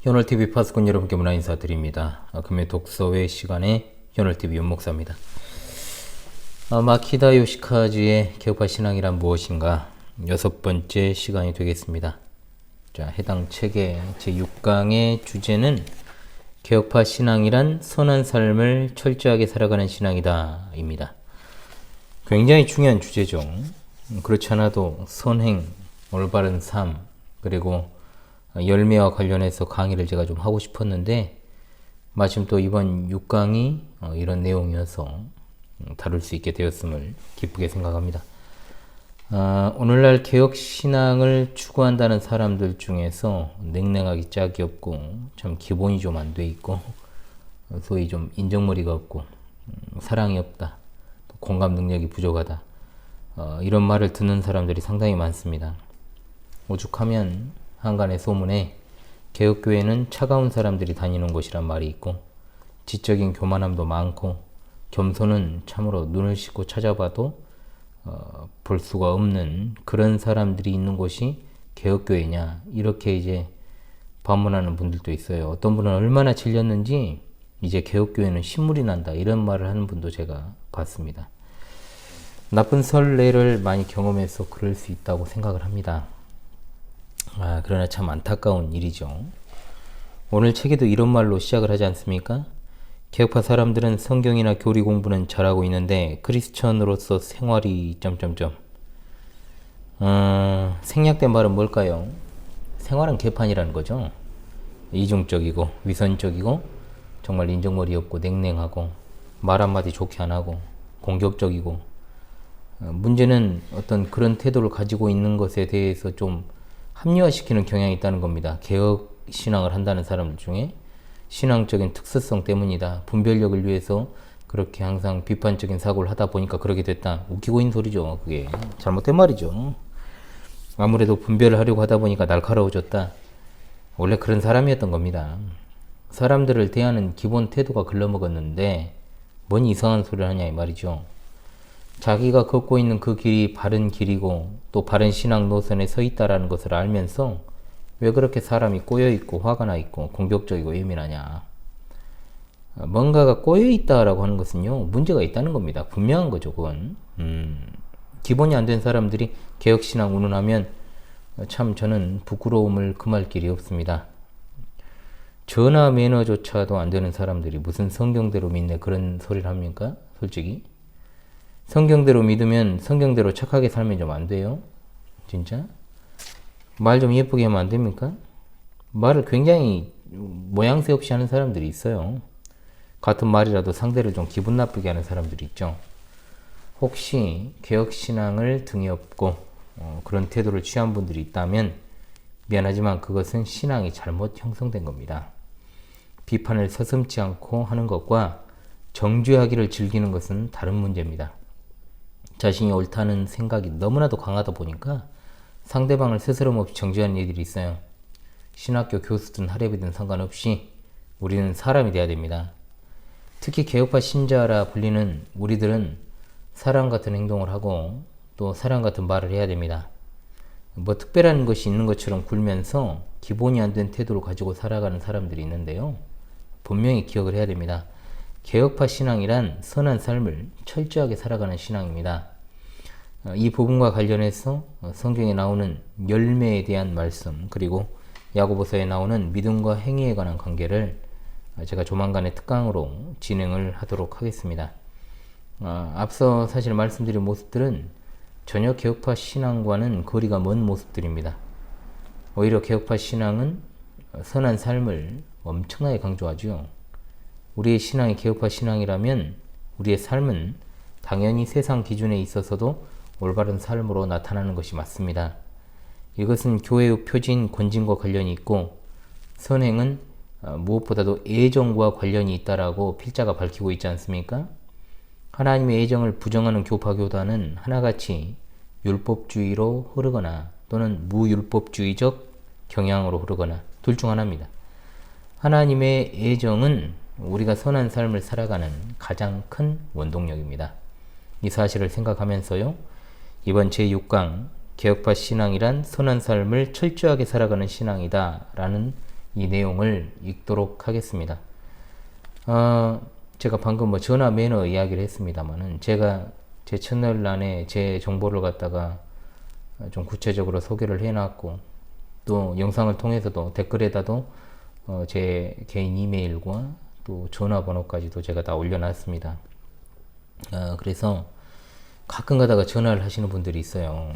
현월TV 파수꾼 여러분께 문화 인사드립니다. 금요 독서회 시간에 현월TV 윤목사입니다. 마키다 요시카즈의 개혁파 신앙이란 무엇인가 6번째 시간이 되겠습니다. 자, 해당 책의 제6강의 주제는 개혁파 신앙이란 선한 삶을 철저하게 살아가는 신앙이다 입니다. 굉장히 중요한 주제죠. 그렇지 않아도 선행, 올바른 삶, 그리고 열매와 관련해서 강의를 제가 좀 하고 싶었는데 마침 또 이번 6강이 이런 내용이어서 다룰 수 있게 되었음을 기쁘게 생각합니다. 오늘날 개혁신앙을 추구한다는 사람들 중에서 냉랭하기 짝이 없고 참 기본이 좀 안 돼 있고 소위 좀 인정머리가 없고 사랑이 없다, 또 공감 능력이 부족하다, 이런 말을 듣는 사람들이 상당히 많습니다. 오죽하면 한간의 소문에 개혁교회는 차가운 사람들이 다니는 곳이란 말이 있고 지적인 교만함도 많고 겸손은 참으로 눈을 씻고 찾아봐도 볼 수가 없는 그런 사람들이 있는 곳이 개혁교회냐, 이렇게 이제 반문하는 분들도 있어요. 어떤 분은 얼마나 질렸는지 이제 개혁교회는 신물이 난다, 이런 말을 하는 분도 제가 봤습니다. 나쁜 선례를 많이 경험해서 그럴 수 있다고 생각을 합니다. 그러나 참 안타까운 일이죠. 오늘 책에도 이런 말로 시작을 하지 않습니까? 개혁파 사람들은 성경이나 교리 공부는 잘하고 있는데 크리스천으로서 생활이... 생략된 말은 뭘까요? 생활은 개판이라는 거죠. 이중적이고 위선적이고 정말 인정머리 없고 냉랭하고 말 한마디 좋게 안 하고 공격적이고, 문제는 어떤 그런 태도를 가지고 있는 것에 대해서 좀 합리화시키는 경향이 있다는 겁니다. 개혁 신앙을 한다는 사람들 중에 신앙적인 특수성 때문이다, 분별력을 위해서 그렇게 항상 비판적인 사고를 하다 보니까 그렇게 됐다, 웃기고 있는 소리죠. 그게 잘못된 말이죠. 아무래도 분별을 하려고 하다 보니까 날카로워졌다, 원래 그런 사람이었던 겁니다. 사람들을 대하는 기본 태도가 글러먹었는데 뭔 이상한 소리를 하냐 이 말이죠. 자기가 걷고 있는 그 길이 바른 길이고 또 바른 신앙 노선에 서 있다라는 것을 알면서 왜 그렇게 사람이 꼬여있고 화가 나 있고 공격적이고 예민하냐. 뭔가가 꼬여있다라고 하는 것은요, 문제가 있다는 겁니다. 분명한 거죠, 그건. 기본이 안 된 사람들이 개혁신앙 운운하면 참 저는 부끄러움을 금할 길이 없습니다. 전화 매너조차도 안 되는 사람들이 무슨 성경대로 믿네 그런 소리를 합니까? 솔직히 성경대로 믿으면 성경대로 착하게 살면 좀 안 돼요? 진짜? 말 좀 예쁘게 하면 안 됩니까? 말을 굉장히 모양새 없이 하는 사람들이 있어요. 같은 말이라도 상대를 좀 기분 나쁘게 하는 사람들이 있죠. 혹시 개혁신앙을 등에 업고 그런 태도를 취한 분들이 있다면 미안하지만 그것은 신앙이 잘못 형성된 겁니다. 비판을 서슴지 않고 하는 것과 정죄하기를 즐기는 것은 다른 문제입니다. 자신이 옳다는 생각이 너무나도 강하다 보니까 상대방을 스스럼없이 정죄하는 일들이 있어요. 신학교 교수든 할애비든 상관없이 우리는 사람이 돼야 됩니다. 특히 개혁파 신자라 불리는 우리들은 사람 같은 행동을 하고 또 사람 같은 말을 해야 됩니다. 뭐 특별한 것이 있는 것처럼 굴면서 기본이 안 된 태도를 가지고 살아가는 사람들이 있는데요, 분명히 기억을 해야 됩니다. 개혁파 신앙이란 선한 삶을 철저하게 살아가는 신앙입니다. 이 부분과 관련해서 성경에 나오는 열매에 대한 말씀, 그리고 야고보서에 나오는 믿음과 행위에 관한 관계를 제가 조만간의 특강으로 진행을 하도록 하겠습니다. 앞서 사실 말씀드린 모습들은 전혀 개혁파 신앙과는 거리가 먼 모습들입니다. 오히려 개혁파 신앙은 선한 삶을 엄청나게 강조하죠. 우리의 신앙이 개혁파 신앙이라면 우리의 삶은 당연히 세상 기준에 있어서도 올바른 삶으로 나타나는 것이 맞습니다. 이것은 교회의 표진, 권징과 관련이 있고 선행은 무엇보다도 애정과 관련이 있다라고 필자가 밝히고 있지 않습니까? 하나님의 애정을 부정하는 교파교단은 하나같이 율법주의로 흐르거나 또는 무율법주의적 경향으로 흐르거나 둘 중 하나입니다. 하나님의 애정은 우리가 선한 삶을 살아가는 가장 큰 원동력입니다. 이 사실을 생각하면서요, 이번 제6강 개혁파 신앙이란 선한 삶을 철저하게 살아가는 신앙이다 라는 이 내용을 읽도록 하겠습니다. 제가 방금 뭐 전화 매너 이야기를 했습니다만은 제가 제 채널란에 제 정보를 갖다가 좀 구체적으로 소개를 해놨고 또 영상을 통해서도 댓글에다도 제 개인 이메일과 또 전화번호까지도 제가 다 올려놨습니다. 그래서 가끔 가다가 전화를 하시는 분들이 있어요.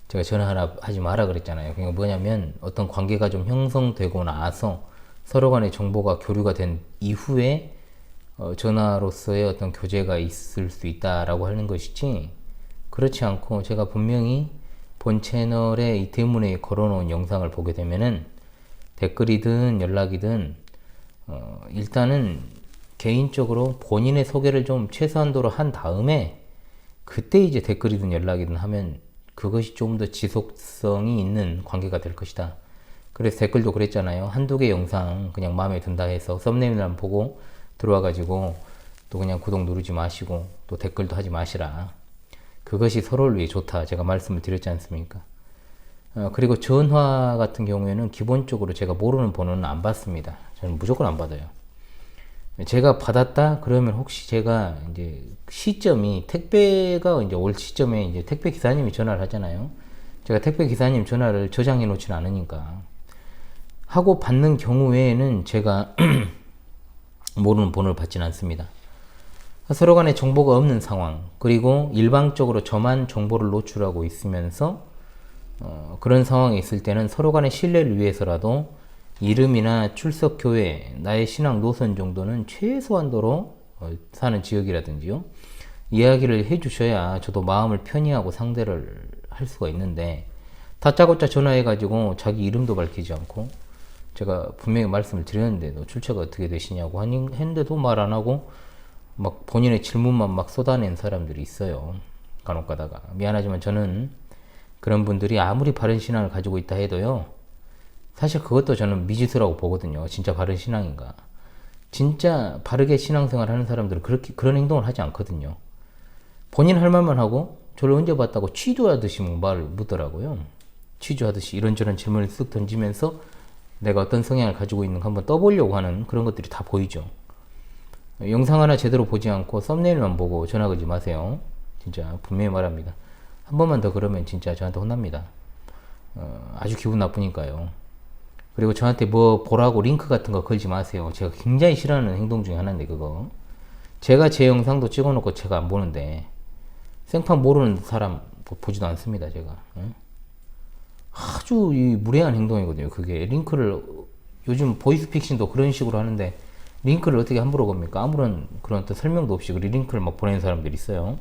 제가 전화 하지 마라 그랬잖아요. 그러니까 뭐냐면 어떤 관계가 좀 형성되고 나서 서로 간의 정보가 교류가 된 이후에 전화로서의 어떤 교제가 있을 수 있다라고 하는 것이지, 그렇지 않고 제가 분명히 본 채널에 이 대문에 걸어놓은 영상을 보게 되면은 댓글이든 연락이든 일단은 개인적으로 본인의 소개를 좀 최소한도로 한 다음에 그때 이제 댓글이든 연락이든 하면 그것이 좀 더 지속성이 있는 관계가 될 것이다. 그래서 댓글도 그랬잖아요. 한두 개 영상 그냥 마음에 든다 해서 썸네일만 보고 들어와가지고 또 그냥 구독 누르지 마시고 또 댓글도 하지 마시라. 그것이 서로를 위해 좋다. 제가 말씀을 드렸지 않습니까? 그리고 전화 같은 경우에는 기본적으로 제가 모르는 번호는 안 받습니다. 저는 무조건 안 받아요. 제가 받았다 그러면 혹시 제가 이제 시점이 택배가 이제 올 시점에 이제 택배 기사님이 전화를 하잖아요. 제가 택배 기사님 전화를 저장해 놓지는 않으니까 하고 받는 경우 외에는 제가 모르는 번호를 받지는 않습니다. 서로 간에 정보가 없는 상황, 그리고 일방적으로 저만 정보를 노출하고 있으면서 그런 상황에 있을 때는 서로 간의 신뢰를 위해서라도 이름이나 출석 교회, 나의 신앙 노선 정도는 최소한도로 사는 지역이라든지요, 이야기를 해주셔야 저도 마음을 편히 하고 상대를 할 수가 있는데, 다짜고짜 전화해가지고 자기 이름도 밝히지 않고, 제가 분명히 말씀을 드렸는데도 출처가 어떻게 되시냐고 했는데도 말 안 하고 막 본인의 질문만 막 쏟아낸 사람들이 있어요. 간혹 가다가. 미안하지만 저는 그런 분들이 아무리 바른 신앙을 가지고 있다 해도요, 사실 그것도 저는 미지수라고 보거든요. 진짜 바른 신앙인가. 진짜 바르게 신앙생활 하는 사람들은 그런 행동을 하지 않거든요. 본인 할 말만 하고 저를 언제 봤다고 취조하듯이 말을 묻더라고요. 취조하듯이 이런저런 질문을 쓱 던지면서 내가 어떤 성향을 가지고 있는가 한번 떠보려고 하는 그런 것들이 다 보이죠. 영상 하나 제대로 보지 않고 썸네일만 보고 전화 걸지 마세요. 진짜 분명히 말합니다. 한 번만 더 그러면 진짜 저한테 혼납니다. 아주 기분 나쁘니까요. 그리고 저한테 뭐 보라고 링크 같은 거 걸지 마세요. 제가 굉장히 싫어하는 행동 중에 하나인데, 그거 제가 제 영상도 찍어놓고 제가 안 보는데 생판 모르는 사람 보지도 않습니다. 제가 아주 무례한 행동이거든요. 그게 링크를, 요즘 보이스픽싱도 그런 식으로 하는데 링크를 어떻게 함부로 겁니까? 아무런 그런 어떤 설명도 없이 그 링크를 막 보내는 사람들이 있어요.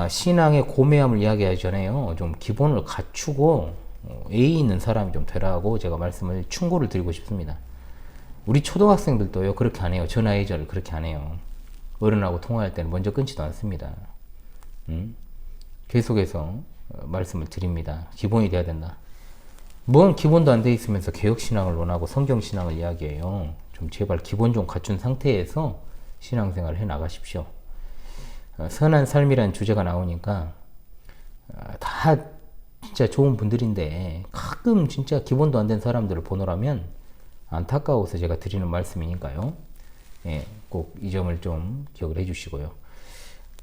신앙의 고매함을 이야기하기 전에요, 좀 기본을 갖추고 예의 있는 사람이 좀 되라고 제가 말씀을 충고를 드리고 싶습니다. 우리 초등학생들도요 그렇게 안 해요. 전화 예절을 그렇게 안 해요. 어른하고 통화할 때는 먼저 끊지도 않습니다. 계속해서 말씀을 드립니다. 기본이 돼야 된다. 뭔 기본도 안 돼 있으면서 개혁신앙을 논하고 성경신앙을 이야기해요. 좀 제발 기본 좀 갖춘 상태에서 신앙생활을 해 나가십시오. 선한 삶이라는 주제가 나오니까 다 진짜 좋은 분들인데 가끔 진짜 기본도 안 된 사람들을 보노라면 안타까워서 제가 드리는 말씀이니까요. 예, 꼭 이 점을 좀 기억을 해 주시고요.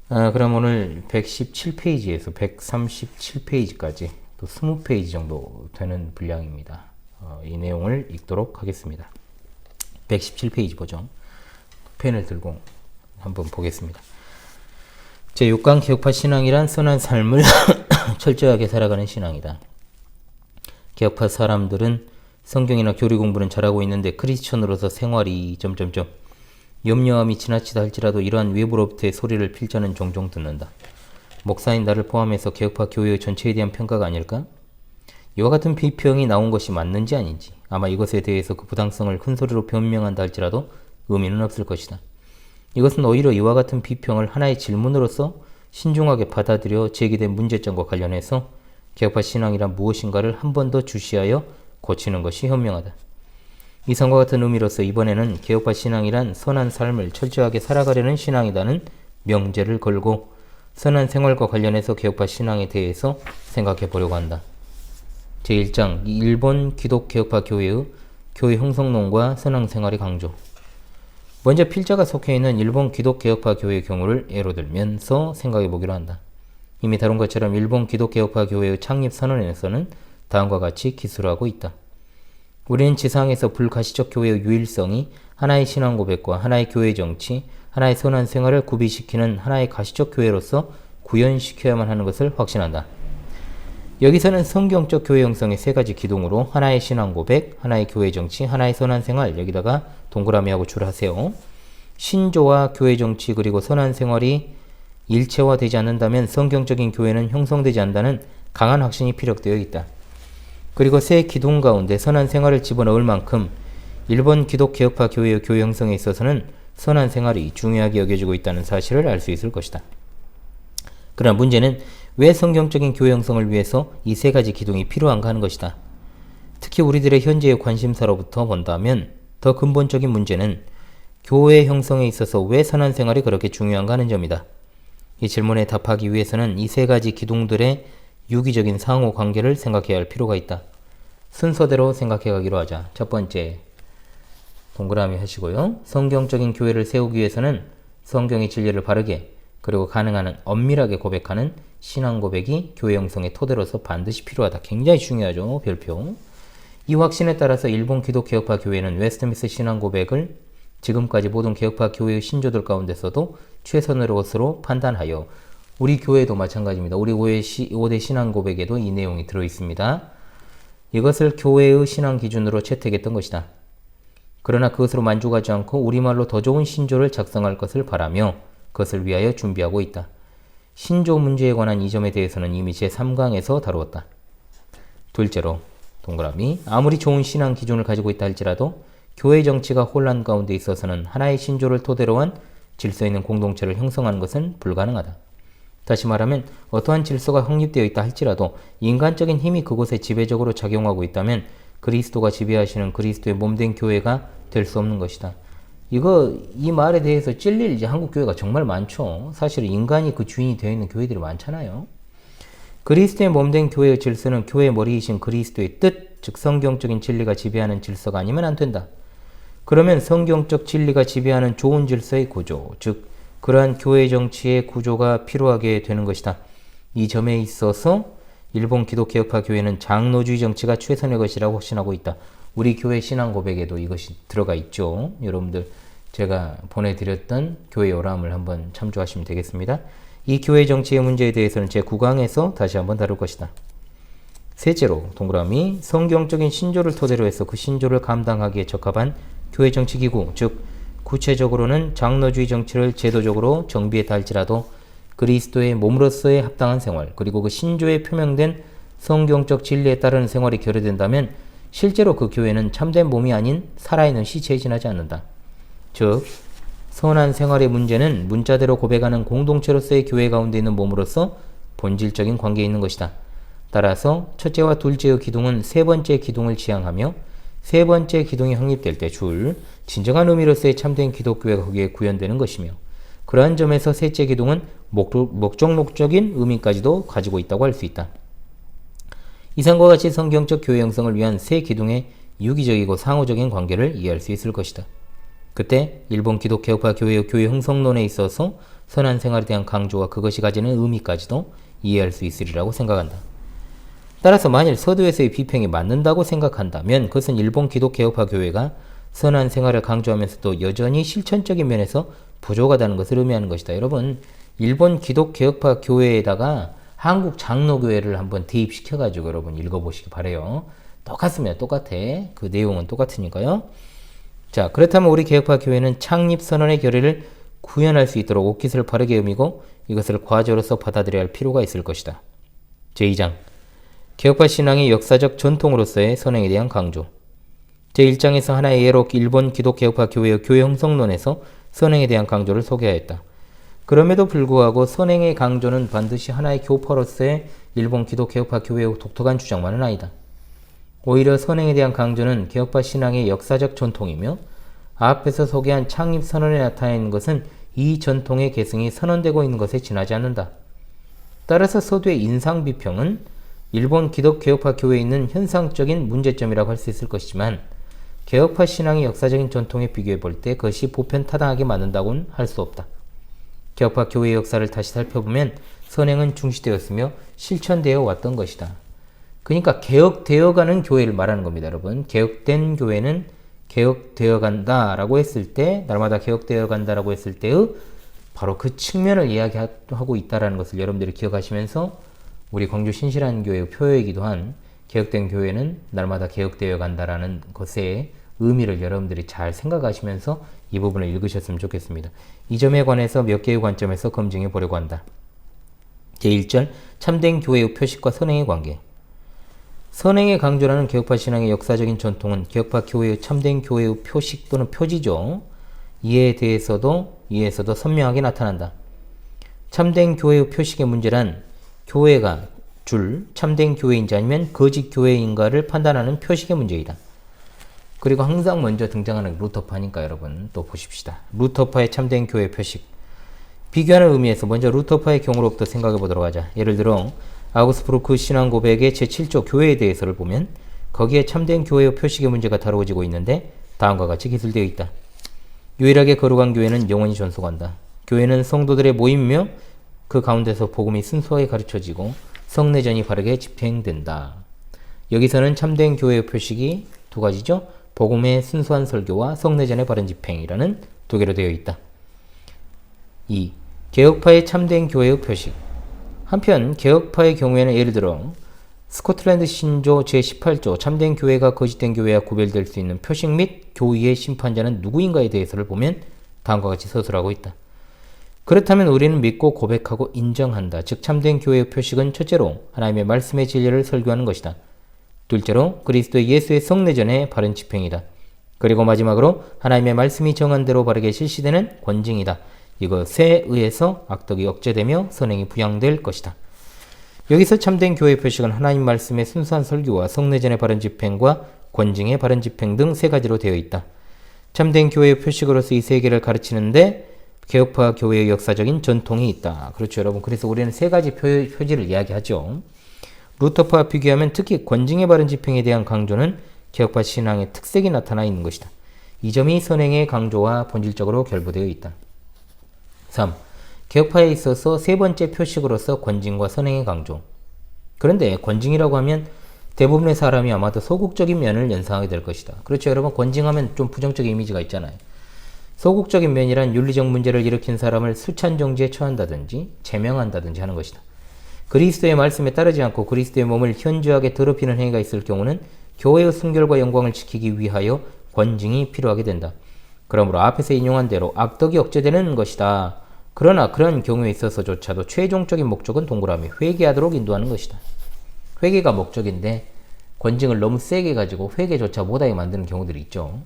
그럼 오늘 117페이지에서 137페이지까지 또 20페이지 정도 되는 분량입니다. 이 내용을 읽도록 하겠습니다. 117페이지 보죠. 펜을 들고 한번 보겠습니다. 제6강 개혁파 신앙이란 선한 삶을 철저하게 살아가는 신앙이다. 개혁파 사람들은 성경이나 교리 공부는 잘하고 있는데 크리스천으로서 생활이 염려함이 지나치다 할지라도 이러한 외부로부터의 소리를 필자는 종종 듣는다. 목사인 나를 포함해서 개혁파 교회 전체에 대한 평가가 아닐까? 이와 같은 비평이 나온 것이 맞는지 아닌지, 아마 이것에 대해서 그 부당성을 큰 소리로 변명한다 할지라도 의미는 없을 것이다. 이것은 오히려 이와 같은 비평을 하나의 질문으로서 신중하게 받아들여 제기된 문제점과 관련해서 개혁파 신앙이란 무엇인가를 한 번 더 주시하여 고치는 것이 현명하다. 이상과 같은 의미로서 이번에는 개혁파 신앙이란 선한 삶을 철저하게 살아가려는 신앙이라는 명제를 걸고 선한 생활과 관련해서 개혁파 신앙에 대해서 생각해 보려고 한다. 제1장 일본 기독개혁파 교회의 교회 형성론과 선왕생활의 강조. 먼저 필자가 속해 있는 일본 기독개혁파 교회의 경우를 예로 들면서 생각해 보기로 한다. 이미 다룬 것처럼 일본 기독개혁파 교회의 창립 선언에서는 다음과 같이 기술을 하고 있다. 우리는 지상에서 불가시적 교회의 유일성이 하나의 신앙 고백과 하나의 교회 정치, 하나의 선한 생활을 구비시키는 하나의 가시적 교회로서 구현시켜야만 하는 것을 확신한다. 여기서는 성경적 교회 형성의 세 가지 기둥으로 하나의 신앙 고백, 하나의 교회 정치, 하나의 선한 생활, 여기다가 동그라미하고 줄하세요. 신조와 교회 정치 그리고 선한 생활이 일체화되지 않는다면 성경적인 교회는 형성되지 않는다는 강한 확신이 피력되어 있다. 그리고 세 기둥 가운데 선한 생활을 집어넣을 만큼 일본 기독개혁파 교회의 교회 형성에 있어서는 선한 생활이 중요하게 여겨지고 있다는 사실을 알 수 있을 것이다. 그러나 문제는 왜 성경적인 교회 형성을 위해서 이 세 가지 기둥이 필요한가 하는 것이다. 특히 우리들의 현재의 관심사로부터 본다면 더 근본적인 문제는 교회 형성에 있어서 왜 선한 생활이 그렇게 중요한가 하는 점이다. 이 질문에 답하기 위해서는 이 세 가지 기둥들의 유기적인 상호 관계를 생각해야 할 필요가 있다. 순서대로 생각해 가기로 하자. 첫 번째, 동그라미 하시고요. 성경적인 교회를 세우기 위해서는 성경의 진리를 바르게 그리고 가능한 한 엄밀하게 고백하는 신앙 고백이 교회 형성의 토대로서 반드시 필요하다. 굉장히 중요하죠. 별표. 이 확신에 따라서 일본 기독개혁파 교회는 웨스트민스터 신앙 고백을 지금까지 모든 개혁파 교회의 신조들 가운데서도 최선의 것으로 판단하여 우리 교회도 마찬가지입니다. 우리 5대 신앙 고백에도 이 내용이 들어있습니다. 이것을 교회의 신앙 기준으로 채택했던 것이다. 그러나 그것으로 만족하지 않고 우리말로 더 좋은 신조를 작성할 것을 바라며 그것을 위하여 준비하고 있다. 신조 문제에 관한 이 점에 대해서는 이미 제3강에서 다루었다. 둘째로, 동그라미, 아무리 좋은 신앙 기준을 가지고 있다 할지라도 교회 정치가 혼란 가운데 있어서는 하나의 신조를 토대로 한 질서 있는 공동체를 형성하는 것은 불가능하다. 다시 말하면 어떠한 질서가 확립되어 있다 할지라도 인간적인 힘이 그곳에 지배적으로 작용하고 있다면 그리스도가 지배하시는 그리스도의 몸된 교회가 될 수 없는 것이다. 이 말에 대해서 찔릴 이제 한국 교회가 정말 많죠. 사실 인간이 그 주인이 되어 있는 교회들이 많잖아요. 그리스도의 몸된 교회의 질서는 교회의 머리이신 그리스도의 뜻, 즉 성경적인 진리가 지배하는 질서가 아니면 안 된다. 그러면 성경적 진리가 지배하는 좋은 질서의 구조, 즉 그러한 교회 정치의 구조가 필요하게 되는 것이다. 이 점에 있어서 일본 기독개혁파 교회는 장로주의 정치가 최선의 것이라고 확신하고 있다. 우리 교회 신앙 고백에도 이것이 들어가 있죠. 여러분들 제가 보내드렸던 교회 요람을 한번 참조하시면 되겠습니다. 이 교회 정치의 문제에 대해서는 제9강에서 다시 한번 다룰 것이다. 셋째로, 동그라미, 성경적인 신조를 토대로 해서 그 신조를 감당하기에 적합한 교회 정치기구, 즉 구체적으로는 장로주의 정치를 제도적으로 정비했다 할지라도 그리스도의 몸으로서의 합당한 생활, 그리고 그 신조에 표명된 성경적 진리에 따르는 생활이 결여된다면 실제로 그 교회는 참된 몸이 아닌 살아있는 시체에 지나지 않는다. 즉, 선한 생활의 문제는 문자대로 고백하는 공동체로서의 교회 가운데 있는 몸으로서 본질적인 관계에 있는 것이다. 따라서 첫째와 둘째의 기둥은 세 번째 기둥을 지향하며 세 번째 기둥이 확립될 때 진정한 의미로서의 참된 기독교회가 거기에 구현되는 것이며 그러한 점에서 셋째 기둥은 목적적인 의미까지도 가지고 있다고 할 수 있다. 이상과 같이 성경적 교회 형성을 위한 세 기둥의 유기적이고 상호적인 관계를 이해할 수 있을 것이다. 그때 일본 기독개혁파 교회의 교회 형성론에 있어서 선한 생활에 대한 강조와 그것이 가지는 의미까지도 이해할 수 있으리라고 생각한다. 따라서 만일 서두에서의 비평이 맞는다고 생각한다면 그것은 일본 기독개혁파 교회가 선한 생활을 강조하면서도 여전히 실천적인 면에서 부족하다는 것을 의미하는 것이다. 여러분, 일본 기독개혁파 교회에다가 한국 장로교회를 한번 대입시켜가지고 여러분 읽어보시기 바래요. 똑같습니다. 똑같아. 그 내용은 똑같으니까요. 자, 그렇다면 우리 개혁파 교회는 창립선언의 결의를 구현할 수 있도록 옷깃을 바르게 여미고 이것을 과제로서 받아들여야 할 필요가 있을 것이다. 제2장, 개혁파 신앙의 역사적 전통으로서의 선행에 대한 강조. 제1장에서 하나의 예로 일본 기독개혁파 교회의 교회 형성론에서 선행에 대한 강조를 소개하였다. 그럼에도 불구하고 선행의 강조는 반드시 하나의 교파로서의 일본 기독개혁파 교회의 독특한 주장만은 아니다. 오히려 선행에 대한 강조는 개혁파 신앙의 역사적 전통이며 앞에서 소개한 창립선언에 나타낸 것은 이 전통의 계승이 선언되고 있는 것에 지나지 않는다. 따라서 서두의 인상비평은 일본 기독개혁파 교회에 있는 현상적인 문제점이라고 할 수 있을 것이지만 개혁파 신앙의 역사적인 전통에 비교해 볼 때 그것이 보편타당하게 맞는다고는 할 수 없다. 개혁파 교회의 역사를 다시 살펴보면 선행은 중시되었으며 실천되어 왔던 것이다. 그러니까 개혁되어가는 교회를 말하는 겁니다. 여러분, 개혁된 교회는 개혁되어 간다라고 했을 때, 날마다 개혁되어 간다라고 했을 때의 바로 그 측면을 이야기하고 있다는 것을 여러분들이 기억하시면서 우리 광주 신실한교회의 표어이기도 한 개혁된 교회는 날마다 개혁되어 간다라는 것의 의미를 여러분들이 잘 생각하시면서 이 부분을 읽으셨으면 좋겠습니다. 이 점에 관해서 몇 개의 관점에서 검증해 보려고 한다. 제1절, 참된 교회의 표식과 선행의 관계. 선행의 강조라는 개혁파 신앙의 역사적인 전통은 개혁파 교회의 참된 교회의 표식 또는 표지죠. 이에 대해서도 선명하게 나타난다. 참된 교회의 표식의 문제란 교회가 참된 교회인지 아니면 거짓 교회인가를 판단하는 표식의 문제이다. 그리고 항상 먼저 등장하는 루터파니까 여러분 또 보십시다. 루터파의 참된 교회 표식. 비교하는 의미에서 먼저 루터파의 경우로부터 생각해 보도록 하자. 예를 들어 아우그스부르크 신앙 고백의 제7조 교회에 대해서를 보면 거기에 참된 교회의 표식의 문제가 다루어지고 있는데 다음과 같이 기술되어 있다. 유일하게 거룩한 교회는 영원히 존속한다. 교회는 성도들의 모임이며 그 가운데서 복음이 순수하게 가르쳐지고 성내전이 바르게 집행된다. 여기서는 참된 교회의 표식이 두 가지죠. 복음의 순수한 설교와 성내전의 바른 집행이라는 두 개로 되어 있다. 2. 개혁파의 참된 교회의 표식. 한편 개혁파의 경우에는 예를 들어 스코틀랜드 신조 제18조 참된 교회가 거짓된 교회와 구별될 수 있는 표식 및 교의의 심판자는 누구인가에 대해서를 보면 다음과 같이 서술하고 있다. 그렇다면 우리는 믿고 고백하고 인정한다. 즉 참된 교회의 표식은 첫째로 하나님의 말씀의 진리를 설교하는 것이다. 둘째로 그리스도의 예수의 성내전의 바른 집행이다. 그리고 마지막으로 하나님의 말씀이 정한 대로 바르게 실시되는 권징이다. 이것에 의해서 악덕이 억제되며 선행이 부양될 것이다. 여기서 참된 교회의 표식은 하나님 말씀의 순수한 설교와 성내전의 바른 집행과 권징의 바른 집행 등 세 가지로 되어 있다. 참된 교회의 표식으로서 이 세 개를 가르치는데 개혁파 교회의 역사적인 전통이 있다. 그렇죠, 여러분. 그래서 우리는 세 가지 표지를 이야기하죠. 루터파와 비교하면 특히 권징의 바른 집행에 대한 강조는 개혁파 신앙의 특색이 나타나 있는 것이다. 이 점이 선행의 강조와 본질적으로 결부되어 있다. 3. 개혁파에 있어서 세 번째 표식으로서 권징과 선행의 강조. 그런데 권징이라고 하면 대부분의 사람이 아마도 소극적인 면을 연상하게 될 것이다. 그렇죠, 여러분. 권징하면 좀 부정적인 이미지가 있잖아요. 소극적인 면이란 윤리적 문제를 일으킨 사람을 수찬 정지에 처한다든지 제명한다든지 하는 것이다. 그리스도의 말씀에 따르지 않고 그리스도의 몸을 현저하게 더럽히는 행위가 있을 경우는 교회의 순결과 영광을 지키기 위하여 권징이 필요하게 된다. 그러므로 앞에서 인용한 대로 악덕이 억제되는 것이다. 그러나 그런 경우에 있어서조차도 최종적인 목적은 동그라미 회개하도록 인도하는 것이다. 회개가 목적인데 권징을 너무 세게 가지고 회개조차 못하게 만드는 경우들이 있죠.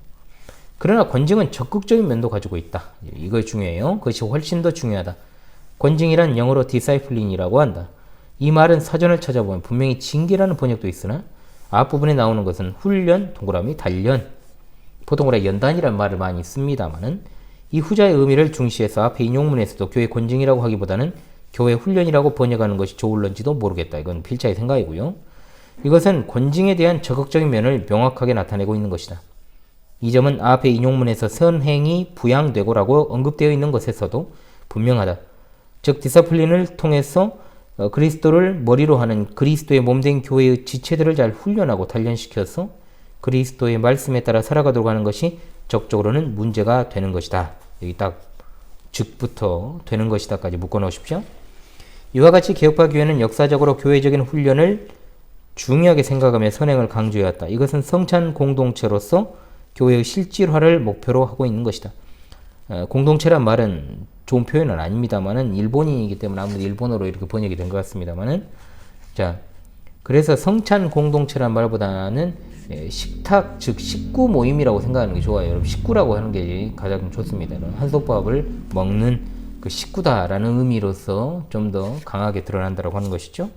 그러나 권징은 적극적인 면도 가지고 있다. 이거 중요해요. 그것이 훨씬 더 중요하다. 권징이란 영어로 disciplin이라고 한다. 이 말은 사전을 찾아보면 분명히 징계라는 번역도 있으나 앞부분에 나오는 것은 훈련, 동그라미, 단련. 보통 우리가 연단이라는 말을 많이 씁니다만은 이 후자의 의미를 중시해서 앞에 인용문에서도 교회 권징이라고 하기보다는 교회 훈련이라고 번역하는 것이 좋을런지도 모르겠다. 이건 필자의 생각이고요. 이것은 권징에 대한 적극적인 면을 명확하게 나타내고 있는 것이다. 이 점은 앞에 인용문에서 선행이 부양되고라고 언급되어 있는 것에서도 분명하다. 즉 디사플린을 통해서 그리스도를 머리로 하는 그리스도의 몸된 교회의 지체들을 잘 훈련하고 단련시켜서 그리스도의 말씀에 따라 살아가도록 하는 것이 적극적으로는 문제가 되는 것이다. 여기 딱 즉부터 되는 것이다까지 묶어놓으십시오. 이와 같이 개혁파 교회는 역사적으로 교회적인 훈련을 중요하게 생각하며 선행을 강조해왔다. 이것은 성찬 공동체로서 교회의 실질화를 목표로 하고 있는 것이다. 공동체란 말은 좋은 표현은 아닙니다만은 일본인이기 때문에 아무래도 일본어로 이렇게 번역이 된 것 같습니다만은 자, 그래서 성찬 공동체란 말보다는 식탁, 즉 식구 모임이라고 생각하는 게 좋아요. 여러분, 식구라고 하는 게 가장 좋습니다. 한솥밥을 먹는 그 식구다라는 의미로서 좀 더 강하게 드러난다고 하는 것이죠.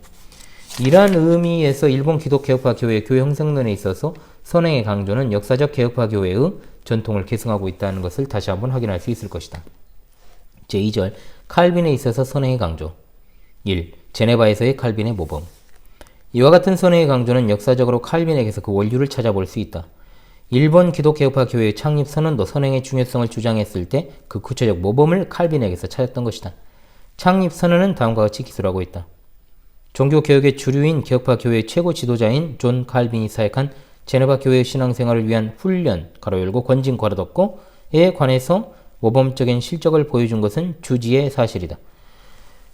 이러한 의미에서 일본 기독개혁파 교회의 교회 형성론에 있어서 선행의 강조는 역사적 개혁파 교회의 전통을 계승하고 있다는 것을 다시 한번 확인할 수 있을 것이다. 제2절, 칼빈에 있어서 선행의 강조. 1. 제네바에서의 칼빈의 모범. 이와 같은 선행의 강조는 역사적으로 칼빈에게서 그 원류를 찾아볼 수 있다. 일본 기독개혁파 교회의 창립 선언도 선행의 중요성을 주장했을 때 그 구체적 모범을 칼빈에게서 찾았던 것이다. 창립 선언은 다음과 같이 기술하고 있다. 종교개혁의 주류인 개혁파 교회의 최고 지도자인 존 칼빈이 사역한 제네바 교회의 신앙생활을 위한 훈련, 가로 열고 권징 괄호 닫고에 관해서 모범적인 실적을 보여준 것은 주지의 사실이다.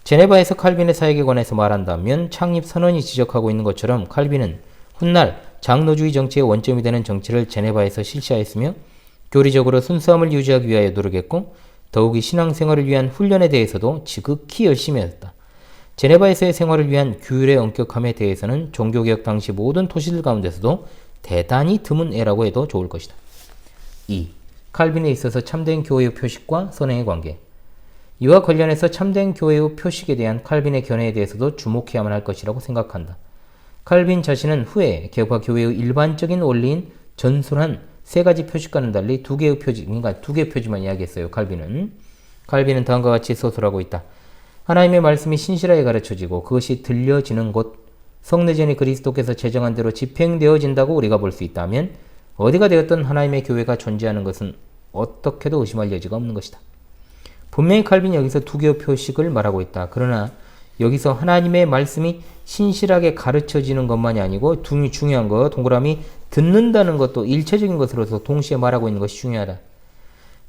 제네바에서 칼빈의 사역에 관해서 말한다면 창립 선언이 지적하고 있는 것처럼 칼빈은 훗날 장로주의 정치의 원점이 되는 정치를 제네바에서 실시하였으며 교리적으로 순수함을 유지하기 위하여 노력했고 더욱이 신앙생활을 위한 훈련에 대해서도 지극히 열심히 했다. 제네바에서의 생활을 위한 규율의 엄격함에 대해서는 종교개혁 당시 모든 토시들 가운데서도 대단히 드문 애라고 해도 좋을 것이다. 2. 칼빈에 있어서 참된 교회의 표식과 선행의 관계. 이와 관련해서 참된 교회의 표식에 대한 칼빈의 견해에 대해서도 주목해야만 할 것이라고 생각한다. 칼빈 자신은 후에 개혁파 교회의 일반적인 원리인 전술한 세 가지 표식과는 달리 두 개의 표지, 그러니까 두 개의 표지만 이야기했어요. 칼빈은 다음과 같이 서술하고 있다. 하나님의 말씀이 신실하게 가르쳐지고 그것이 들려지는 곳, 성내전이 그리스도께서 제정한 대로 집행되어진다고 우리가 볼 수 있다면 어디가 되었든 하나님의 교회가 존재하는 것은 어떻게도 의심할 여지가 없는 것이다. 분명히 칼빈이 여기서 두 개의 표식을 말하고 있다. 그러나 여기서 하나님의 말씀이 신실하게 가르쳐지는 것만이 아니고 중요한 것, 동그라미 듣는다는 것도 일체적인 것으로서 동시에 말하고 있는 것이 중요하다.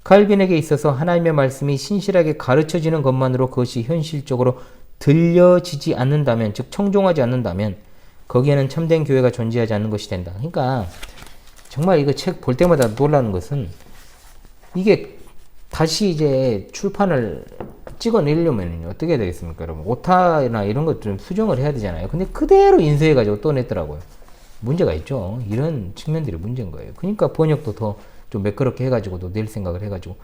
칼빈에게 있어서 하나님의 말씀이 신실하게 가르쳐지는 것만으로 그것이 현실적으로 들려지지 않는다면, 즉 청종하지 않는다면 거기에는 참된 교회가 존재하지 않는 것이 된다. 그러니까 정말 이거 책 볼 때마다 놀라는 것은 이게 다시 이제 출판을 찍어내려면 어떻게 해야 되겠습니까? 여러분 오타나 이런 것 좀 수정을 해야 되잖아요. 근데 그대로 인쇄해가지고 또 냈더라고요. 문제가 있죠. 이런 측면들이 문제인 거예요. 그러니까 번역도 더 좀 매끄럽게 해가지고도 낼 생각을 해가지고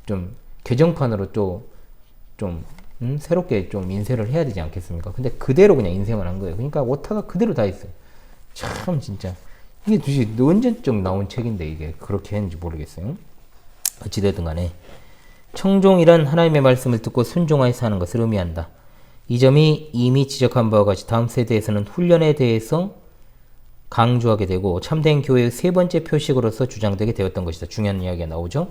좀 개정판으로 좀 새롭게 좀 인쇄를 해야 되지 않겠습니까? 근데 그대로 그냥 인쇄만 한 거예요. 그러니까 오타가 그대로 다 있어요. 참 진짜 이게 도대체 언제쯤 나온 책인데 이게 그렇게 했는지 모르겠어요. 어찌되든 간에 청종이란 하나님의 말씀을 듣고 순종하여서 하는 것을 의미한다. 이 점이 이미 지적한 바와 같이 다음 세대에서는 훈련에 대해서 강조하게 되고 참된 교회의 세 번째 표식으로서 주장되게 되었던 것이다. 중요한 이야기가 나오죠.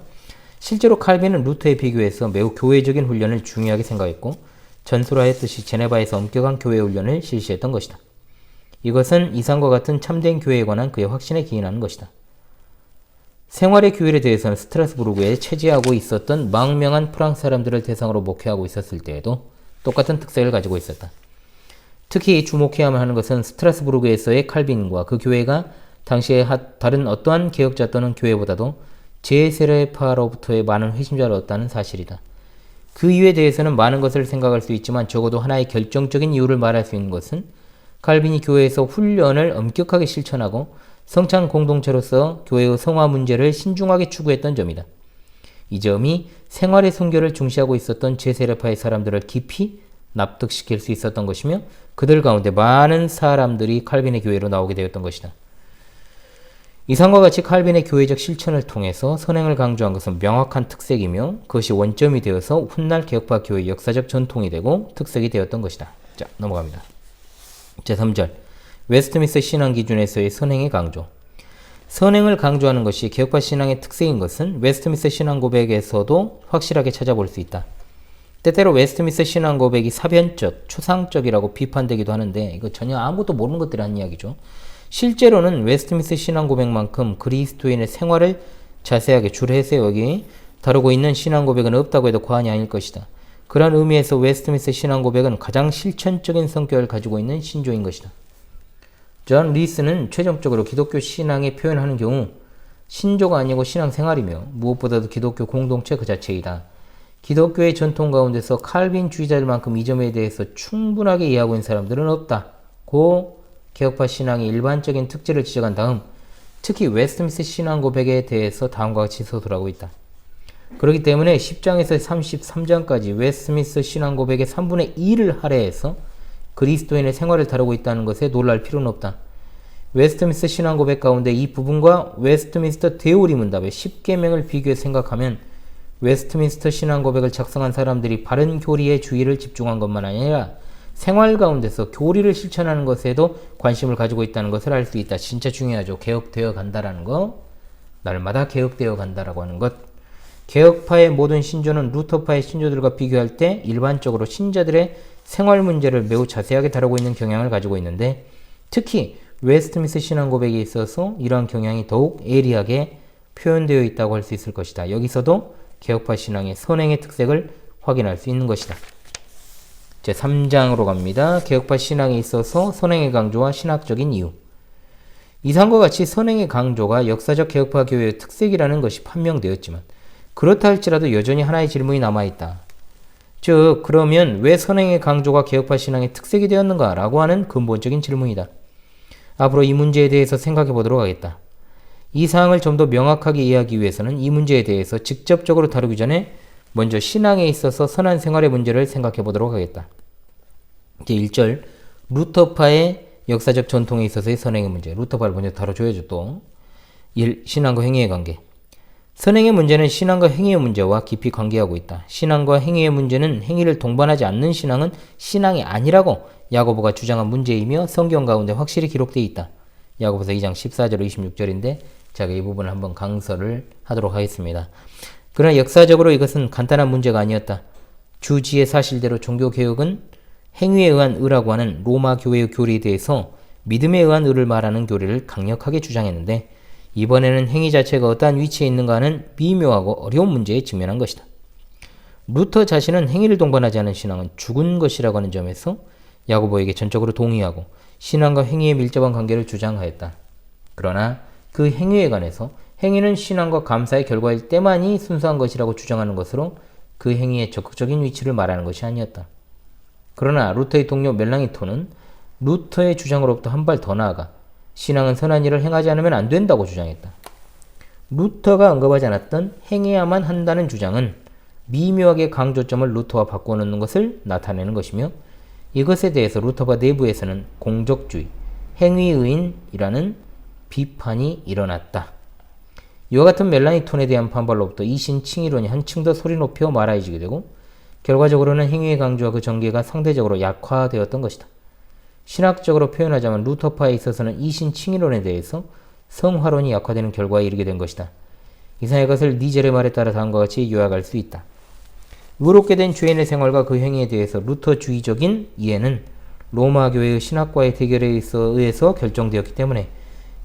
실제로 칼빈은 루터에 비교해서 매우 교회적인 훈련을 중요하게 생각했고 전술하였듯이 제네바에서 엄격한 교회 훈련을 실시했던 것이다. 이것은 이상과 같은 참된 교회에 관한 그의 확신에 기인하는 것이다. 생활의 규율에 대해서는 스트라스부르크에 체제하고 있었던 망명한 프랑스 사람들을 대상으로 목회하고 있었을 때에도 똑같은 특색을 가지고 있었다. 특히 주목해야만 하는 것은 스트라스부르크에서의 칼빈과 그 교회가 당시에 다른 어떠한 개혁자 또는 교회보다도 제세례파로부터의 많은 회심자를 얻었다는 사실이다. 그 이유에 대해서는 많은 것을 생각할 수 있지만 적어도 하나의 결정적인 이유를 말할 수 있는 것은 칼빈이 교회에서 훈련을 엄격하게 실천하고 성찬 공동체로서 교회의 성화 문제를 신중하게 추구했던 점이다. 이 점이 생활의 순결을 중시하고 있었던 제세례파의 사람들을 깊이 납득시킬 수 있었던 것이며 그들 가운데 많은 사람들이 칼빈의 교회로 나오게 되었던 것이다. 이상과 같이 칼빈의 교회적 실천을 통해서 선행을 강조한 것은 명확한 특색이며 그것이 원점이 되어서 훗날 개혁파 교회의 역사적 전통이 되고 특색이 되었던 것이다. 자, 넘어갑니다. 제3절 웨스트민스터 신앙 기준에서의 선행의 강조. 선행을 강조하는 것이 개혁파 신앙의 특색인 것은 웨스트민스터 신앙 고백에서도 확실하게 찾아볼 수 있다. 때때로 웨스트민스터 신앙 고백이 사변적, 추상적이라고 비판되기도 하는데 이거 전혀 아무것도 모르는 것들이 한 이야기죠. 실제로는 웨스트민스터 신앙 고백만큼 그리스도인의 생활을 자세하게 줄해서 여기 다루고 있는 신앙 고백은 없다고 해도 과언이 아닐 것이다. 그러한 의미에서 웨스트민스터 신앙 고백은 가장 실천적인 성격을 가지고 있는 신조인 것이다. 존 리스는 최종적으로 기독교 신앙에 표현하는 경우 신조가 아니고 신앙생활이며 무엇보다도 기독교 공동체 그 자체이다. 기독교의 전통 가운데서 칼빈주의자들만큼 이 점에 대해서 충분하게 이해하고 있는 사람들은 없다고 개혁파 신앙의 일반적인 특질을 지적한 다음 특히 웨스트민스터 신앙 고백에 대해서 다음과 같이 서술하고 있다. 그렇기 때문에 10장에서 33장까지 웨스트민스터 신앙 고백의 3분의 2를 할애해서 그리스도인의 생활을 다루고 있다는 것에 놀랄 필요는 없다. 웨스트민스터 신앙 고백 가운데 이 부분과 웨스트민스터 대오리 문답의 10계명을 비교해 생각하면 웨스트민스터 신앙 고백을 작성한 사람들이 바른 교리에 주의를 집중한 것만 아니라 생활 가운데서 교리를 실천하는 것에도 관심을 가지고 있다는 것을 알 수 있다. 진짜 중요하죠. 개혁되어 간다라는 거. 날마다 개혁되어 간다라고 하는 것. 개혁파의 모든 신조는 루터파의 신조들과 비교할 때 일반적으로 신자들의 생활 문제를 매우 자세하게 다루고 있는 경향을 가지고 있는데, 특히 웨스트민스터 신앙 고백에 있어서 이러한 경향이 더욱 예리하게 표현되어 있다고 할 수 있을 것이다. 여기서도 개혁파 신앙의 선행의 특색을 확인할 수 있는 것이다. 제 3장으로 갑니다. 개혁파 신앙에 있어서 선행의 강조와 신학적인 이유. 이상과 같이 선행의 강조가 역사적 개혁파 교회의 특색이라는 것이 판명되었지만, 그렇다 할지라도 여전히 하나의 질문이 남아있다. 즉, 그러면 왜 선행의 강조가 개혁파 신앙의 특색이 되었는가? 라고 하는 근본적인 질문이다. 앞으로 이 문제에 대해서 생각해 보도록 하겠다. 이 사항을 좀 더 명확하게 이해하기 위해서는 이 문제에 대해서 직접적으로 다루기 전에 먼저 신앙에 있어서 선한 생활의 문제를 생각해 보도록 하겠다. 이제 1절, 루터파의 역사적 전통에 있어서의 선행의 문제. 루터파를 먼저 다뤄줘야죠, 또. 1. 신앙과 행위의 관계. 선행의 문제는 신앙과 행위의 문제와 깊이 관계하고 있다. 신앙과 행위의 문제는 행위를 동반하지 않는 신앙은 신앙이 아니라고 야고보가 주장한 문제이며 성경 가운데 확실히 기록되어 있다. 야고보서 2장 14절 26절인데 제가 이 부분을 한번 강설을 하도록 하겠습니다. 그러나 역사적으로 이것은 간단한 문제가 아니었다. 주지의 사실대로 종교개혁은 행위에 의한 의라고 하는 로마 교회의 교리에 대해서 믿음에 의한 의를 말하는 교리를 강력하게 주장했는데, 이번에는 행위 자체가 어떠한 위치에 있는가 하는 미묘하고 어려운 문제에 직면한 것이다. 루터 자신은 행위를 동반하지 않은 신앙은 죽은 것이라고 하는 점에서 야고보에게 전적으로 동의하고 신앙과 행위의 밀접한 관계를 주장하였다. 그러나 그 행위에 관해서 행위는 신앙과 감사의 결과일 때만이 순수한 것이라고 주장하는 것으로 그 행위의 적극적인 위치를 말하는 것이 아니었다. 그러나 루터의 동료 멜랑이톤은 루터의 주장으로부터 한 발 더 나아가 신앙은 선한 일을 행하지 않으면 안 된다고 주장했다. 루터가 언급하지 않았던 행해야만 한다는 주장은 미묘하게 강조점을 루터와 바꿔놓는 것을 나타내는 것이며, 이것에 대해서 루터파 내부에서는 공적주의, 행위의인이라는 비판이 일어났다. 이와 같은 멜랑이톤에 대한 반발로부터 이신칭의론이 한층 더 소리 높여 말아지게 되고, 결과적으로는 행위의 강조와 그 전개가 상대적으로 약화되었던 것이다. 신학적으로 표현하자면 루터파에 있어서는 이신칭의론에 대해서 성화론이 약화되는 결과에 이르게 된 것이다. 이상의 것을 니젤의 말에 따라 다음과 같이 요약할 수 있다. 의롭게 된 죄인의 생활과 그 행위에 대해서 루터주의적인 이해는 로마 교회의 신학과의 대결에 의해서 결정되었기 때문에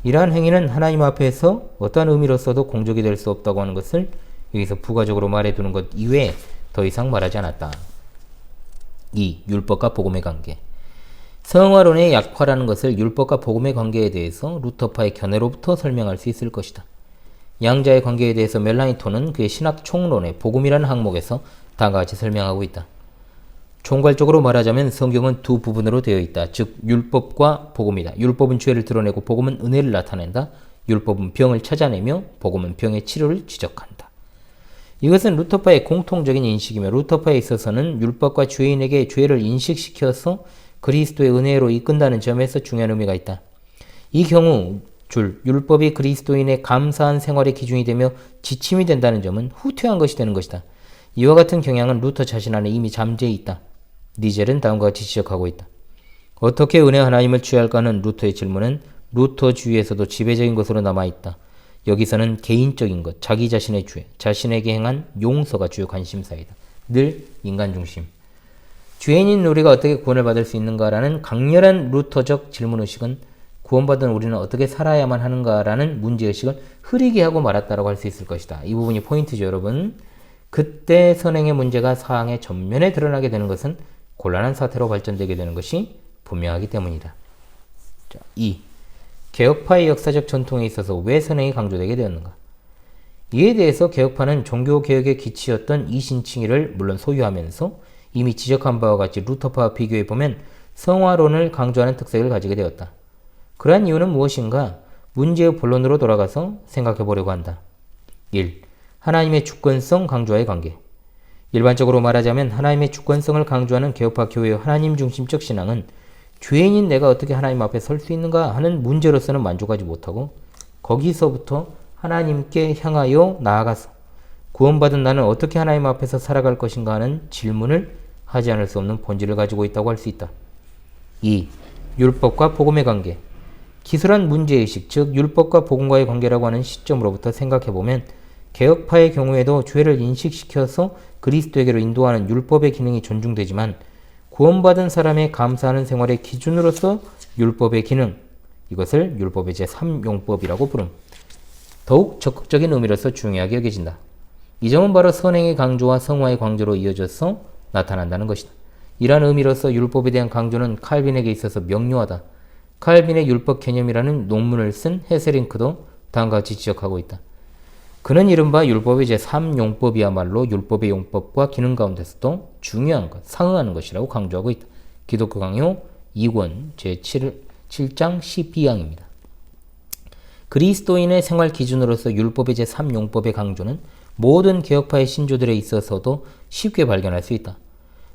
이러한 행위는 하나님 앞에서 어떠한 의미로서도 공적이 될 수 없다고 하는 것을 여기서 부가적으로 말해두는 것 이외에 더 이상 말하지 않았다. 2. 율법과 복음의 관계. 성화론의 약화라는 것을 율법과 복음의 관계에 대해서 루터파의 견해로부터 설명할 수 있을 것이다. 양자의 관계에 대해서 멜랑이톤은 그의 신학 총론의 복음이라는 항목에서 다음과 같이 설명하고 있다. 총괄적으로 말하자면 성경은 두 부분으로 되어 있다. 즉 율법과 복음이다. 율법은 죄를 드러내고 복음은 은혜를 나타낸다. 율법은 병을 찾아내며 복음은 병의 치료를 지적한다. 이것은 루터파의 공통적인 인식이며, 루터파에 있어서는 율법과 죄인에게 죄를 인식시켜서 그리스도의 은혜로 이끈다는 점에서 중요한 의미가 있다. 이 경우 율법이 그리스도인의 감사한 생활의 기준이 되며 지침이 된다는 점은 후퇴한 것이 되는 것이다. 이와 같은 경향은 루터 자신 안에 이미 잠재해 있다. 니젤은 다음과 같이 지적하고 있다. 어떻게 은혜 하나님을 취할까 하는 루터의 질문은 루터주의에서도 지배적인 것으로 남아있다. 여기서는 개인적인 것, 자기 자신의 죄, 자신에게 행한 용서가 주요 관심사이다. 늘 인간 중심. 죄인인 우리가 어떻게 구원을 받을 수 있는가라는 강렬한 루터적 질문의식은 구원받은 우리는 어떻게 살아야만 하는가라는 문제의식을 흐리게 하고 말았다고 할 수 있을 것이다. 이 부분이 포인트죠, 여러분. 그때 선행의 문제가 사항의 전면에 드러나게 되는 것은 곤란한 사태로 발전되게 되는 것이 분명하기 때문이다. 자, 2. 개혁파의 역사적 전통에 있어서 왜 선행이 강조되게 되었는가? 이에 대해서 개혁파는 종교개혁의 기치였던 이신칭의를 물론 소유하면서 이미 지적한 바와 같이 루터파와 비교해보면 성화론을 강조하는 특색을 가지게 되었다. 그러한 이유는 무엇인가? 문제의 본론으로 돌아가서 생각해 보려고 한다. 1. 하나님의 주권성 강조와의 관계. 일반적으로 말하자면 하나님의 주권성을 강조하는 개혁파 교회의 하나님 중심적 신앙은 죄인인 내가 어떻게 하나님 앞에 설 수 있는가 하는 문제로서는 만족하지 못하고, 거기서부터 하나님께 향하여 나아가서 구원받은 나는 어떻게 하나님 앞에서 살아갈 것인가 하는 질문을 하지 않을 수 없는 본질을 가지고 있다고 할 수 있다. 2. 율법과 복음의 관계. 기술한 문제의식, 즉 율법과 복음과의 관계라고 하는 시점으로부터 생각해보면 개혁파의 경우에도 죄를 인식시켜서 그리스도에게로 인도하는 율법의 기능이 존중되지만 구원받은 사람의 감사하는 생활의 기준으로서 율법의 기능, 이것을 율법의 제3용법이라고 부름. 더욱 적극적인 의미로서 중요하게 여겨진다. 이 점은 바로 선행의 강조와 성화의 강조로 이어져서 나타난다는 것이다. 이러한 의미로서 율법에 대한 강조는 칼빈에게 있어서 명료하다. 칼빈의 율법 개념이라는 논문을 쓴 헤세링크도 다음과 같이 지적하고 있다. 그는 이른바 율법의 제3용법이야말로 율법의 용법과 기능 가운데서도 중요한 것, 상응하는 것이라고 강조하고 있다. 기독교 강요 2권 제7장 12항입니다. 그리스도인의 생활 기준으로서 율법의 제3용법의 강조는 모든 개혁파의 신조들에 있어서도 쉽게 발견할 수 있다.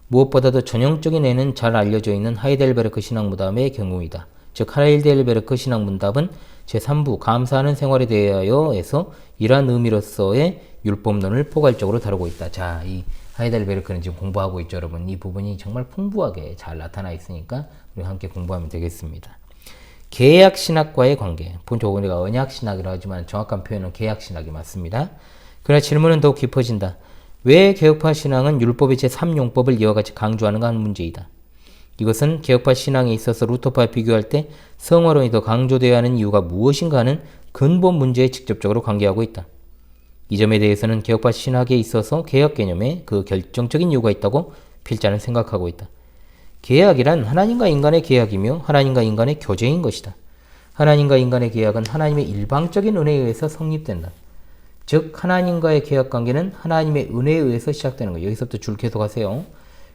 무엇보다도 전형적인 예는 잘 알려져 있는 하이델베르크 신학문답의 경우이다. 즉 하이델베르크 신학문답은 제3부 감사하는 생활에 대하여에서 이러한 의미로서의 율법론을 포괄적으로 다루고 있다. 자, 이 하이델베르크는 지금 공부하고 있죠, 여러분. 이 부분이 정말 풍부하게 잘 나타나 있으니까 우리 함께 공부하면 되겠습니다. 개약신학과의 관계. 본적 우리가 언약신학이라고 하지만 정확한 표현은 개약신학이 맞습니다. 그러나 질문은 더욱 깊어진다. 왜 개혁파 신앙은 율법의 제3용법을 이와 같이 강조하는가 하는 문제이다. 이것은 개혁파 신앙에 있어서 루터파와 비교할 때 성화론이 더 강조되어야 하는 이유가 무엇인가 하는 근본 문제에 직접적으로 관계하고 있다. 이 점에 대해서는 개혁파 신학에 있어서 개혁 개념에 그 결정적인 이유가 있다고 필자는 생각하고 있다. 계약이란 하나님과 인간의 계약이며 하나님과 인간의 교제인 것이다. 하나님과 인간의 계약은 하나님의 일방적인 은혜에 의해서 성립된다. 즉 하나님과의 계약관계는 하나님의 은혜에 의해서 시작되는 거예요. 여기서부터 줄 계속하세요.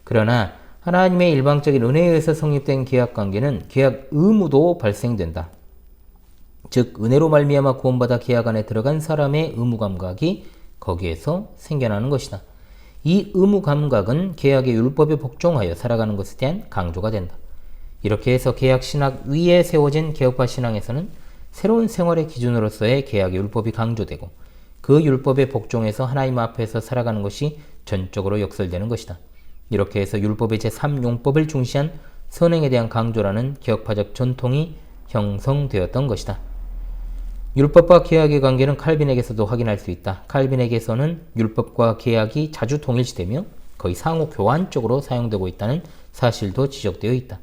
그러나 하나님의 일방적인 은혜에 의해서 성립된 계약관계는 계약 의무도 발생된다. 즉 은혜로 말미암아 구원받아 계약 안에 들어간 사람의 의무감각이 거기에서 생겨나는 것이다. 이 의무감각은 계약의 율법에 복종하여 살아가는 것에 대한 강조가 된다. 이렇게 해서 계약 신학 위에 세워진 개혁파 신앙에서는 새로운 생활의 기준으로서의 계약의 율법이 강조되고 그 율법에 복종해서 하나님 앞에서 살아가는 것이 전적으로 역설되는 것이다. 이렇게 해서 율법의 제3용법을 중시한 선행에 대한 강조라는 개혁파적 전통이 형성되었던 것이다. 율법과 계약의 관계는 칼빈에게서도 확인할 수 있다. 칼빈에게서는 율법과 계약이 자주 동일시되며 거의 상호 교환적으로 사용되고 있다는 사실도 지적되어 있다.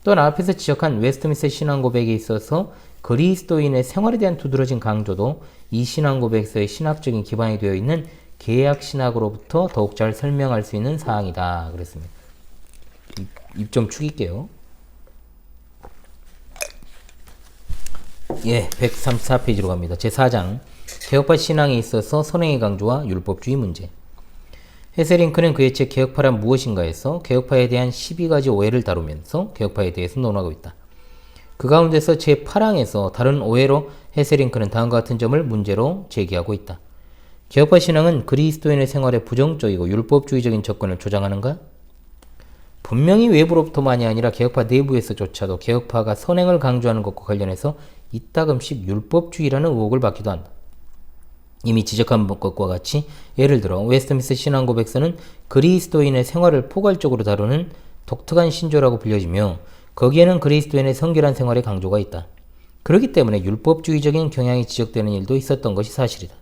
또한 앞에서 지적한 웨스트민스터 신앙 고백에 있어서 그리스도인의 생활에 대한 두드러진 강조도 이 신앙 고백에서의 신학적인 기반이 되어 있는 계약 신학으로부터 더욱 잘 설명할 수 있는 사항이다. 그랬습니다. 입 좀 축일게요. 예, 134페이지로 갑니다. 제4장 개혁파 신앙에 있어서 선행의 강조와 율법주의 문제. 헤세링크는 그의 책 개혁파란 무엇인가에서 개혁파에 대한 12가지 오해를 다루면서 개혁파에 대해서 논하고 있다. 그 가운데서 제8항에서 다른 오해로 헤세링크는 다음과 같은 점을 문제로 제기하고 있다. 개혁파 신앙은 그리스도인의 생활에 부정적이고 율법주의적인 접근을 조장하는가? 분명히 외부로부터만이 아니라 개혁파 내부에서조차도 개혁파가 선행을 강조하는 것과 관련해서 이따금씩 율법주의라는 의혹을 받기도 한다. 이미 지적한 것과 같이 예를 들어 웨스트민스터 신앙 고백서는 그리스도인의 생활을 포괄적으로 다루는 독특한 신조라고 불려지며 거기에는 그리스도인의 성결한 생활의 강조가 있다. 그렇기 때문에 율법주의적인 경향이 지적되는 일도 있었던 것이 사실이다.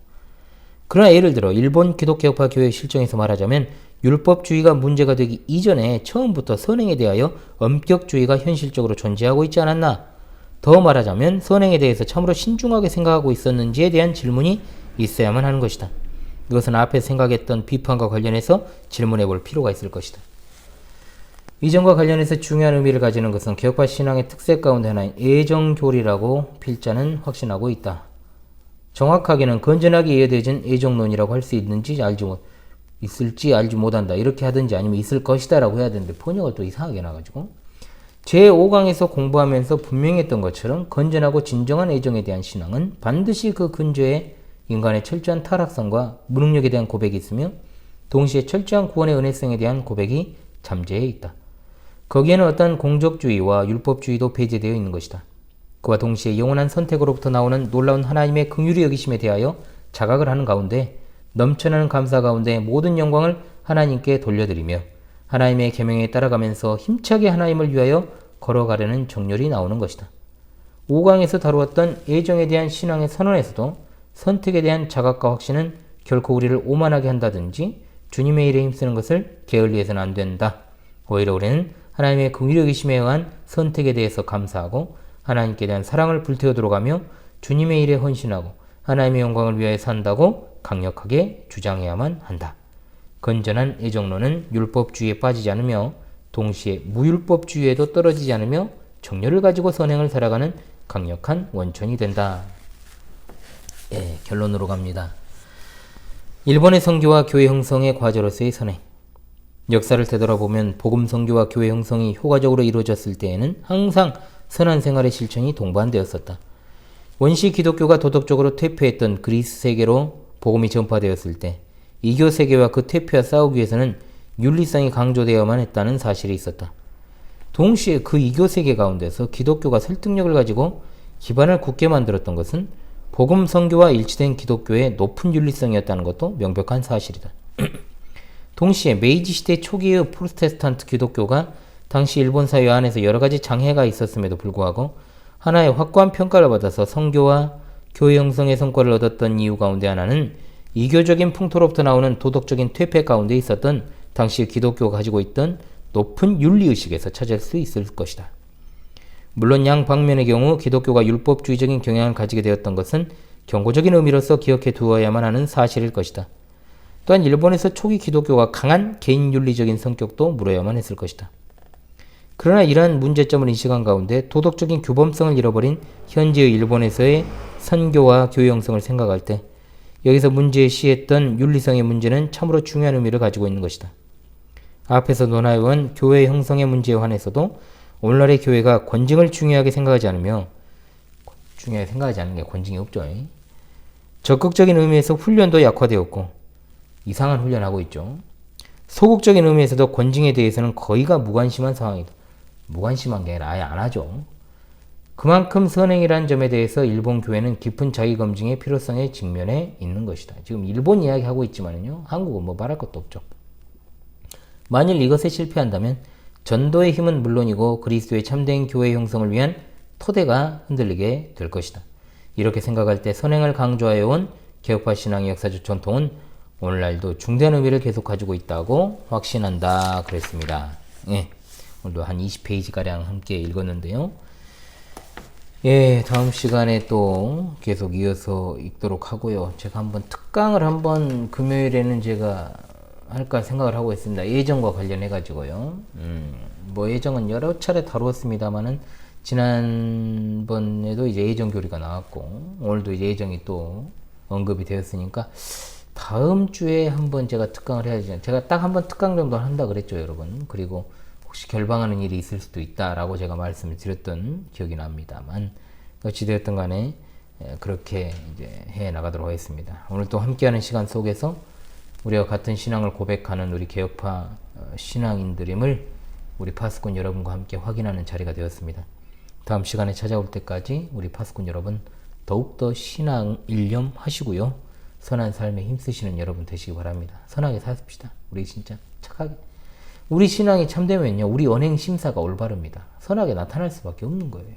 그러나 예를 들어 일본 기독개혁파 교회 실정에서 말하자면 율법주의가 문제가 되기 이전에 처음부터 선행에 대하여 엄격주의가 현실적으로 존재하고 있지 않았나? 더 말하자면 선행에 대해서 참으로 신중하게 생각하고 있었는지에 대한 질문이 있어야만 하는 것이다. 이것은 앞에 생각했던 비판과 관련해서 질문해 볼 필요가 있을 것이다. 이전과 관련해서 중요한 의미를 가지는 것은 개혁파 신앙의 특색 가운데 하나인 애정교리라고 필자는 확신하고 있다. 정확하게는 건전하게 이해되진 애정론이라고 할 수 있을지 알지 못한다. 이렇게 하든지 아니면 있을 것이다 라고 해야 되는데 번역을 또 이상하게 나가지고 제5강에서 공부하면서 분명히 했던 것처럼 건전하고 진정한 애정에 대한 신앙은 반드시 그 근저에 인간의 철저한 타락성과 무능력에 대한 고백이 있으며 동시에 철저한 구원의 은혜성에 대한 고백이 잠재해 있다. 거기에는 어떤 공적주의와 율법주의도 배제되어 있는 것이다. 그와 동시에 영원한 선택으로부터 나오는 놀라운 하나님의 긍휼히 여기심에 대하여 자각을 하는 가운데 넘쳐나는 감사 가운데 모든 영광을 하나님께 돌려드리며 하나님의 계명에 따라가면서 힘차게 하나님을 위하여 걸어가려는 정렬이 나오는 것이다. 5강에서 다루었던 애정에 대한 신앙의 선언에서도 선택에 대한 자각과 확신은 결코 우리를 오만하게 한다든지 주님의 일에 힘쓰는 것을 게을리해서는 안 된다. 오히려 우리는 하나님의 긍휼하심에 의한 선택에 대해서 감사하고 하나님께 대한 사랑을 불태우도록 하며 주님의 일에 헌신하고 하나님의 영광을 위하여 산다고 강력하게 주장해야만 한다. 건전한 애정론은 율법주의에 빠지지 않으며 동시에 무율법주의에도 떨어지지 않으며 정렬을 가지고 선행을 살아가는 강력한 원천이 된다. 예, 결론으로 갑니다. 일본의 선교와 교회 형성의 과제로서의 선행. 역사를 되돌아보면 복음 선교와 교회 형성이 효과적으로 이루어졌을 때에는 항상 선한 생활의 실천이 동반되었었다. 원시 기독교가 도덕적으로 퇴폐했던 그리스 세계로 복음이 전파되었을 때 이교 세계와 그 퇴폐와 싸우기 위해서는 윤리성이 강조되어야만 했다는 사실이 있었다. 동시에 그 이교 세계 가운데서 기독교가 설득력을 가지고 기반을 굳게 만들었던 것은 복음 선교와 일치된 기독교의 높은 윤리성이었다는 것도 명백한 사실이다. 동시에 메이지 시대 초기의 프로테스탄트 기독교가 당시 일본 사회 안에서 여러 가지 장애가 있었음에도 불구하고 하나의 확고한 평가를 받아서 선교와 교회 형성의 성과를 얻었던 이유 가운데 하나는 이교적인 풍토로부터 나오는 도덕적인 퇴폐 가운데 있었던 당시 기독교가 가지고 있던 높은 윤리의식에서 찾을 수 있을 것이다. 물론 양 방면의 경우 기독교가 율법주의적인 경향을 가지게 되었던 것은 경고적인 의미로서 기억해 두어야만 하는 사실일 것이다. 또한 일본에서 초기 기독교가 강한 개인윤리적인 성격도 물어야만 했을 것이다. 그러나 이러한 문제점을 인식한 가운데 도덕적인 규범성을 잃어버린 현재의 일본에서의 선교와 교회 형성을 생각할 때 여기서 문제시했던 윤리성의 문제는 참으로 중요한 의미를 가지고 있는 것이다. 앞에서 논하여온 교회 형성의 문제에 관해서도 오늘날의 교회가 권징을 중요하게 생각하지 않으며 중요하게 생각하지 않는 게 권징이 없죠. 적극적인 의미에서 훈련도 약화되었고 이상한 훈련하고 있죠. 소극적인 의미에서도 권징에 대해서는 거의가 무관심한 상황이다. 무관심한 게 아니라 아예 안 하죠. 그만큼 선행이라는 점에 대해서 일본 교회는 깊은 자기검증의 필요성에 직면해 있는 것이다. 지금 일본 이야기하고 있지만요. 한국은 뭐 말할 것도 없죠. 만일 이것에 실패한다면 전도의 힘은 물론이고 그리스도의 참된 교회 형성을 위한 토대가 흔들리게 될 것이다. 이렇게 생각할 때 선행을 강조하여 온 개혁파 신앙의 역사적 전통은 오늘날도 중대한 의미를 계속 가지고 있다고 확신한다. 그랬습니다. 예, 오늘도 한 20페이지가량 함께 읽었는데요. 예, 다음 시간에 또 계속 이어서 읽도록 하고요. 제가 한번 특강을 한번 금요일에는 제가 할까 생각을 하고 있습니다. 예정과 관련해 가지고요. 뭐 예정은 여러 차례 다루었습니다만은 지난번에도 이제 예정 교리가 나왔고 오늘도 이제 예정이 또 언급이 되었으니까 다음 주에 한번 제가 특강을 해야지. 제가 딱 한번 특강 정도 한다 그랬죠, 여러분. 그리고 혹시 결방하는 일이 있을 수도 있다라고 제가 말씀을 드렸던 기억이 납니다만 어찌되었든 간에 그렇게 이제 해 나가도록 하겠습니다. 오늘 또 함께하는 시간 속에서 우리와 같은 신앙을 고백하는 우리 개혁파 신앙인들임을 우리 파수꾼 여러분과 함께 확인하는 자리가 되었습니다. 다음 시간에 찾아올 때까지 우리 파수꾼 여러분 더욱더 신앙 일념하시고요. 선한 삶에 힘쓰시는 여러분 되시기 바랍니다. 선하게 사십시다. 우리 진짜 착하게. 우리 신앙이 참되면요. 우리 언행심사가 올바릅니다. 선하게 나타날 수밖에 없는 거예요.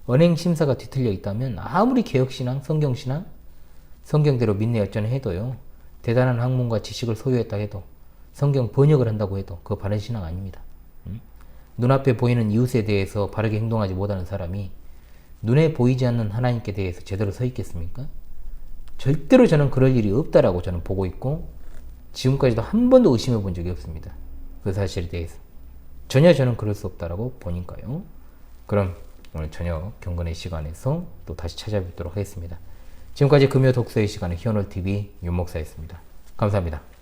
언행심사가 뒤틀려 있다면 아무리 개혁신앙, 성경신앙, 성경대로 믿네 어쩌네 해도요. 대단한 학문과 지식을 소유했다 해도 성경 번역을 한다고 해도 그거 바른 신앙 아닙니다. 눈앞에 보이는 이웃에 대해서 바르게 행동하지 못하는 사람이 눈에 보이지 않는 하나님께 대해서 제대로 서 있겠습니까? 절대로 저는 그럴 일이 없다라고 저는 보고 있고 지금까지도 한 번도 의심해 본 적이 없습니다. 그 사실에 대해서. 전혀 저는 그럴 수 없다라고 보니까요. 그럼 오늘 저녁 경건의 시간에서 또 다시 찾아뵙도록 하겠습니다. 지금까지 금요 독서의 시간은 희원월TV 윤목사였습니다. 감사합니다.